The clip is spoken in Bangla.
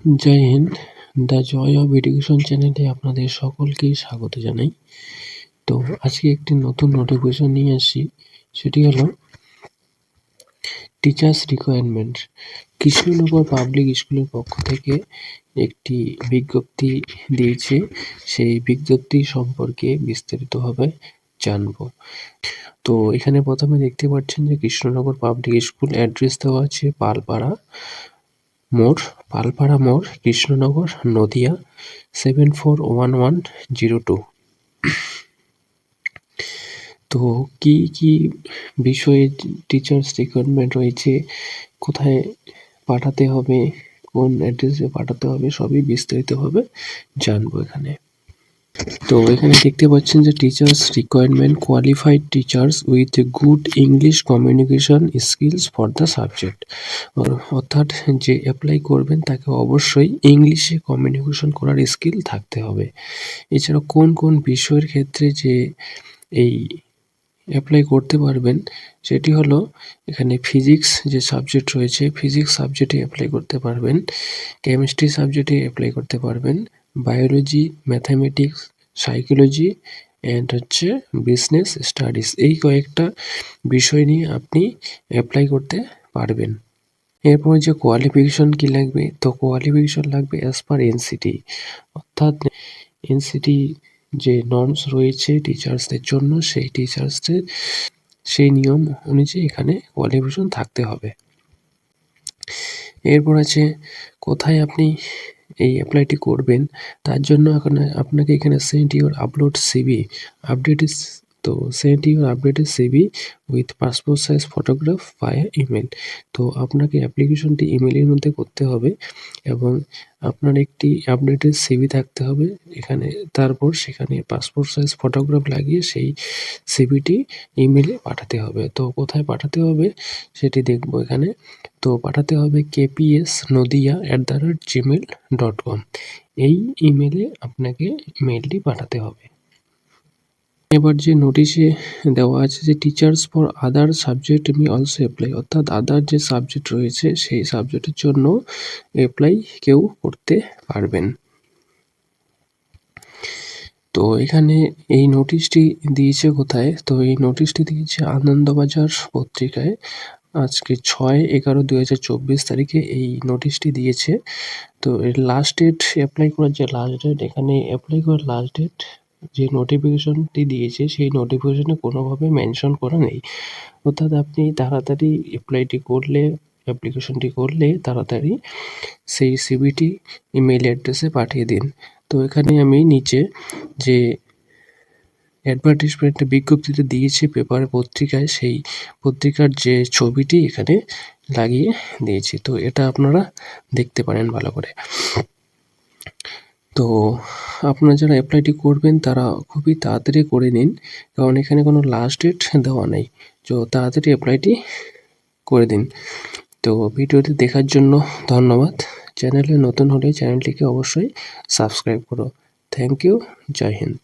জয় হিন্দ। দ্য জয় অব এডুকেশন চ্যানেলে আপনাদের সকলকেই স্বাগত জানাই। তো আজকে একটি নতুন নোটিফিকেশন নিয়ে আসছি, সেটি হলো টিচার্স রিকোয়ারমেন্ট। কৃষ্ণনগর পাবলিক স্কুলের পক্ষ থেকে একটি বিজ্ঞপ্তি দিয়েছে, সেই বিজ্ঞপ্তি সম্পর্কে বিস্তারিতভাবে জানবো। তো এখানে প্রথমে দেখতে পাচ্ছেন যে কৃষ্ণনগর পাবলিক স্কুল অ্যাড্রেস দেওয়া আছে পালপাড়া মোড়, কৃষ্ণনগর, নদিয়া 741102। তো কি বিষয়ে টিচার্স রিক্রুটমেন্ট রয়েছে, কোথায় পাঠাতে হবে, কোন অ্যাড্রেসে পাঠাতে হবে, সবই বিস্তারিতভাবে জানবো এখানে। তো এখানে দেখতে পাচ্ছেন যে teachers requirement qualified teachers with good English communication skills for the subject. অর্থাৎ যে অ্যাপ্লাই করবেন তাকে অবশ্যই ইংলিশে কমিউনিকেশন করার স্কিল থাকতে হবে। এছাড়া কোন কোন বিষয়ের ক্ষেত্রে যে এই অ্যাপ্লাই করতে পারবেন সেটি হলো, এখানে ফিজিক্স যে সাবজেক্ট রয়েছে, ফিজিক্স সাবজেক্টে অ্যাপ্লাই করতে পারবেন, কেমিস্ট্রি সাবজেক্টে অ্যাপ্লাই করতে পারবেন, biology, mathematics, psychology and business studies, এই কয়েকটা বিষয় নিয়ে আপনি অ্যাপ্লাই করতে পারবেন। এরপর যে কোয়ালিফিকেশন কি লাগবে, তো কোয়ালিফিকেশন লাগবে অ্যাজ পার এনসিটি, অর্থাৎ এনসিটি যে নর্মস রয়েছে টিচার্সদের জন্য, সেই নিয়ম অনুযায়ী এখানে কোয়ালিফিকেশন থাকতে হবে। এরপর আছে কোথায় আপনি এই অ্যাপ্লাইটি করবেন, তার জন্য আপনাকে এখানে send your updated CV with passport size photograph via email. তো আপনাকে অ্যাপ্লিকেশনটি ইমেলের মধ্যে করতে হবে এবং আপনার একটি আপডেটেড সিভি থাকতে হবে এখানে, তারপর সেখানে পাসপোর্ট সাইজ ফটোগ্রাফ লাগিয়ে সেই সিভিটি ইমেলে পাঠাতে হবে। তো কোথায় পাঠাতে হবে সেটি দেখব এখানে। তো পাঠাতে হবে kpsnodia@gmail.com, এই ইমেলে আপনাকে মেলটি পাঠাতে হবে। এবার যে নোটিশে দেওয়া আছে যে teachers for other subject may also apply, অর্থাৎ আদার যে সাবজেক্ট রয়েছে সেই সাবজেক্টের জন্য অ্যাপ্লাই কেউ করতে পারবেন। তো এখানে এই নোটিশটি দিয়েছে কোথায়, তো এই নোটিশটি দিয়েছে আনন্দবাজার পত্রিকায়, আজকে 6/11/2024 তারিখে এই নোটিশটি দিয়েছে। তো এর লাস্ট ডেট, অ্যাপ্লাই করার যে লাস্ট ডেট, এখানে অ্যাপ্লাই করার লাস্ট ডেট যে নোটিফিকেশনটি দিয়েছে সেই নোটিফিকেশনে কোনোভাবে মেনশন করা নেই, অর্থাৎ আপনি তাড়াতাড়ি অ্যাপ্লিকেশনটি করলে তাড়াতাড়ি সেই সিভিটি ইমেল অ্যাড্রেসে পাঠিয়ে দিন। তো এখানে আমি নিচে যে অ্যাডভার্টিসমেন্টে বিজ্ঞপ্তিতে দিয়েছে পত্রিকায়, সেই পত্রিকার যে ছবিটি এখানে লাগিয়ে দিয়েছি, তো এটা আপনারা দেখতে পারেন ভালো করে। তো আপনারা যারা অ্যাপ্লাইটি করবেন তারা খুবই তাড়াতাড়ি করে নিন, কারণ এখানে কোনো লাস্ট ডেট দেওয়া নেই, তো তাড়াতাড়ি অ্যাপ্লাইটি করে দিন। তো ভিডিওটি দেখার জন্য ধন্যবাদ। চ্যানেলে নতুন হলে চ্যানেলটিকে অবশ্যই সাবস্ক্রাইব করো। Thank you. জয় হিন্দ।